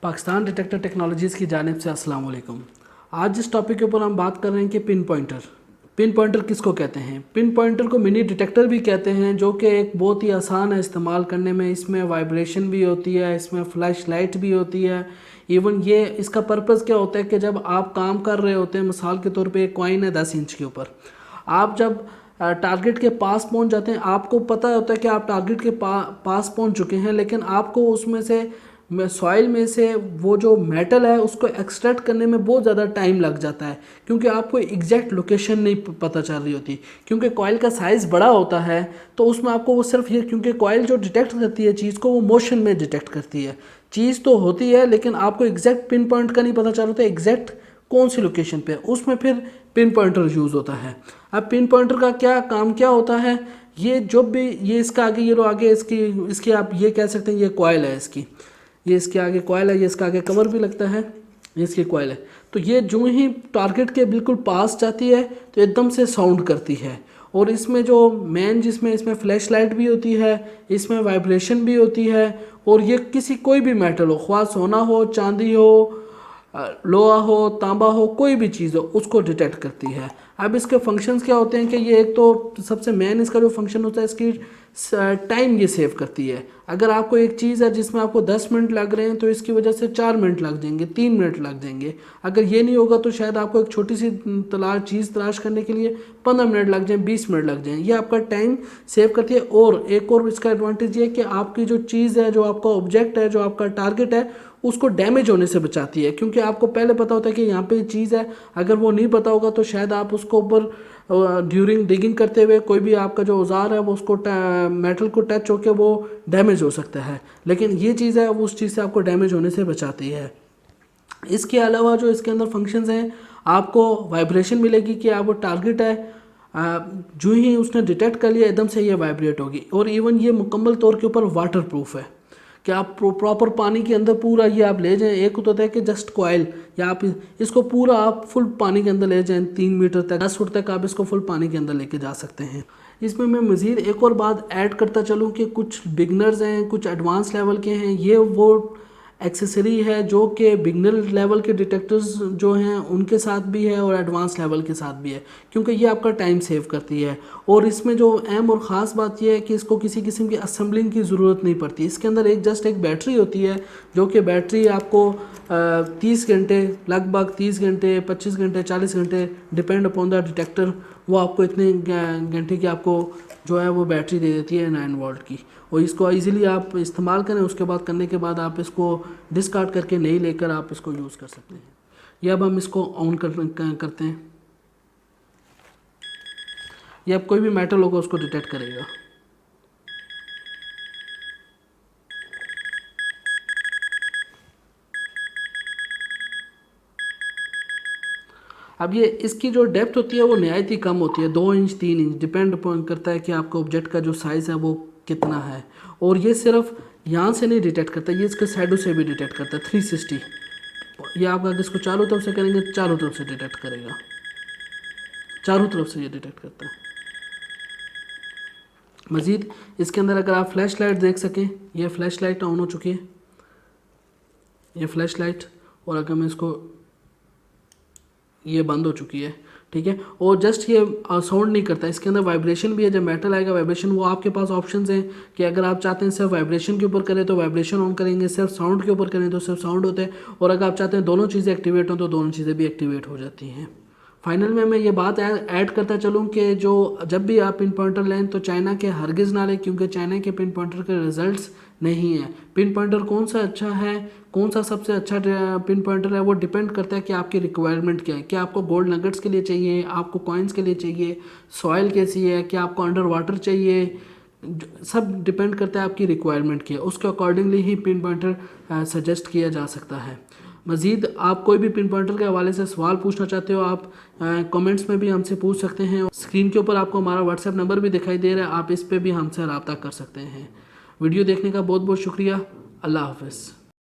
Pakistan detector technologies की जानिब से अस्सलाम वालेकुम। आज जिस टॉपिक के ऊपर हम बात कर रहे हैं कि पिन पॉइंटर किसको कहते हैं। पिन पॉइंटर को मिनी डिटेक्टर भी कहते हैं, जो कि एक बहुत ही आसान है इस्तेमाल करने में। इसमें वाइब्रेशन भी होती है, इसमें फ्लैश लाइट भी होती है। इवन ये इसका पर्पज़ क्या होता है कि जब आप काम कर रहे होते हैं, मिसाल के तौर पे एक कॉइन है 10 इंच के ऊपर, आप जब टारगेट के पास पहुंच जाते हैं, आपको पता होता है कि आप टारगेट के पास पहुंच चुके हैं, लेकिन आपको उसमें से सॉइल में से वो जो मेटल है उसको एक्सट्रैक्ट करने में बहुत ज़्यादा टाइम लग जाता है, क्योंकि आपको एग्जैक्ट लोकेशन नहीं पता चल रही होती। क्योंकि कॉइल का साइज़ बड़ा होता है, तो उसमें आपको वो सिर्फ ये, क्योंकि कॉइल जो डिटेक्ट करती है चीज़ को, वो मोशन में डिटेक्ट करती है। चीज़ तो होती है, लेकिन आपको एग्जैक्ट पिन पॉइंट का नहीं पता चल रहा एग्जैक्ट कौन सी लोकेशन पे, उसमें फिर पिन पॉइंटर यूज़ होता है। अब पिन पॉइंटर का क्या काम क्या होता है, ये जो भी ये इसका आगे, ये लो आगे इसकी आप ये कह सकते हैं ये कॉइल है इसकी, ये इसके आगे कॉइल है, ये इसका आगे कवर भी लगता है, ये इसकी कॉइल है। तो ये जो ही टारगेट के बिल्कुल पास जाती है तो एकदम से साउंड करती है। और इसमें जो मेन इसमें फ्लैश लाइट भी होती है, इसमें वाइब्रेशन भी होती है। और ये किसी कोई भी मेटल हो, ख्वाह सोना हो, चांदी हो, लोहा हो, तांबा हो, कोई भी चीज़ हो, उसको डिटेक्ट करती है। अब इसके फंक्शंस क्या होते हैं कि ये एक तो सबसे मेन इसका जो फंक्शन होता है, इसकी टाइम ये सेव करती है। अगर आपको एक चीज़ है जिसमें आपको 10 मिनट लग रहे हैं, तो इसकी वजह से 4 मिनट लग जाएंगे, 3 मिनट लग जाएंगे। अगर ये नहीं होगा तो शायद आपको एक छोटी सी चीज़ तलाश करने के लिए 15 मिनट लग जाए, 20 मिनट लग जाएँ। ये आपका टाइम सेव करती है। और एक और इसका एडवांटेज ये है कि आपकी जो चीज़ है, जो आपका ऑब्जेक्ट है, जो आपका टारगेट है, उसको डैमेज होने से बचाती है। क्योंकि आपको पहले पता होता है कि यहाँ पे चीज़ है, अगर वो नहीं पता होगा तो शायद आप उसको ऊपर ड्यूरिंग डिगिंग करते हुए कोई भी आपका जो औजार है वो उसको मेटल को टच होकर वो डैमेज हो सकता है। लेकिन ये चीज़ है वो उस चीज़ से आपको डैमेज होने से बचाती है। इसके अलावा जो इसके अंदर फंक्शंस हैं, आपको वाइब्रेशन मिलेगी कि आप वो टारगेट है, जो ही उसने डिटेक्ट कर लिया एकदम से ये वाइब्रेट होगी। और इवन ये मुकम्मल तौर के ऊपर वाटर प्रूफ है कि आप प्रॉपर पानी के अंदर पूरा ये आप ले जाएं। एक होता है कि जस्ट कॉइल, या आप इसको पूरा आप फुल पानी के अंदर ले जाएं, 3 मीटर तक, 10 फुट तक आप इसको फुल पानी के अंदर लेके जा सकते हैं। इसमें मैं मज़ीद एक और बात ऐड करता चलूँ कि कुछ बिगनर्स हैं, कुछ एडवांस लेवल के हैं। ये वो एक्सेसरी है जो कि बिगनर लेवल के डिटेक्टर्स जो हैं उनके साथ भी है और एडवांस लेवल के साथ भी है, क्योंकि ये आपका टाइम सेव करती है। और इसमें जो अहम और ख़ास बात यह है कि इसको किसी किस्म की असेंबलिंग की ज़रूरत नहीं पड़ती। इसके अंदर एक बैटरी होती है, जो कि बैटरी आपको 30 घंटे, लगभग 30 घंटे, 25 घंटे, 40 घंटे, डिपेंड अपॉन द डिटेक्टर, वो आपको इतने घंटे की आपको जो है वो बैटरी दे देती है 9 वोल्ट की। और इसको इजीली आप इस्तेमाल करें, उसके बाद करने के बाद आप इसको डिस्कार्ड करके नहीं लेकर आप इसको यूज़ कर सकते हैं। ये अब हम इसको ऑन करते हैं। ये अब कोई भी मेटल होगा उसको डिटेक्ट करेगा। अब ये इसकी जो डेप्थ होती है वो नहायत ही कम होती है, 2 इंच 3 इंच, डिपेंड करता है कि आपका ऑब्जेक्ट का जो साइज़ है वो कितना है। और ये सिर्फ यहाँ से नहीं डिटेक्ट करता, ये इसके साइडों से भी डिटेक्ट करता है 360। ये आप अगर इसको चारों तरफ से करेंगे, चारों तरफ से डिटेक्ट करेगा, चारों तरफ से ये डिटेक्ट करता है। मज़ीद इसके अंदर अगर आप फ्लैश लाइट देख सकें, ये फ्लैश लाइट ऑन हो चुकी है, ये फ्लैश लाइट। और अगर मैं इसको, ये बंद हो चुकी है, ठीक है। और जस्ट ये साउंड नहीं करता, इसके अंदर वाइब्रेशन भी है। जब मेटल आएगा वाइब्रेशन, वो आपके पास ऑप्शंस हैं कि अगर आप चाहते हैं सिर्फ वाइब्रेशन के ऊपर करें तो वाइब्रेशन ऑन करेंगे, सिर्फ साउंड के ऊपर करें तो सिर्फ साउंड होते हैं। और अगर आप चाहते हैं दोनों चीज़ें एक्टिवेट हों तो दोनों चीज़ें भी एक्टिवेट हो जाती हैं। फाइनल में मैं ये बात ऐड करता चलूँ कि जो जब भी आप पिन पॉइंटर लें तो चाइना के हरगिज़ ना लें, क्योंकि चाइना के पिन पॉइंटर के रिजल्ट्स नहीं है। पिन पॉइंटर कौन सा अच्छा है, कौन सा सबसे अच्छा पिन पॉइंटर है, वो डिपेंड करता है कि आपकी रिक्वायरमेंट क्या है। क्या आपको गोल्ड नगेट्स के लिए चाहिए, आपको कॉइन्स के लिए चाहिए, सॉइल कैसी है, क्या आपको अंडर वाटर चाहिए, सब डिपेंड करता है आपकी रिक्वायरमेंट की है। उसके अकॉर्डिंगली ही पिन पॉइंटर सजेस्ट किया जा सकता है। मज़ीद आप कोई भी पिन पॉइंटर के हवाले से सवाल पूछना चाहते हो, आप कमेंट्स में भी हमसे पूछ सकते हैं। स्क्रीन के ऊपर आपको हमारा व्हाट्सएप नंबर भी दिखाई दे रहा है, आप इस पर भी हमसे रब्ता कर सकते हैं। वीडियो देखने का बहुत बहुत शुक्रिया। अल्लाह हाफ़िज़।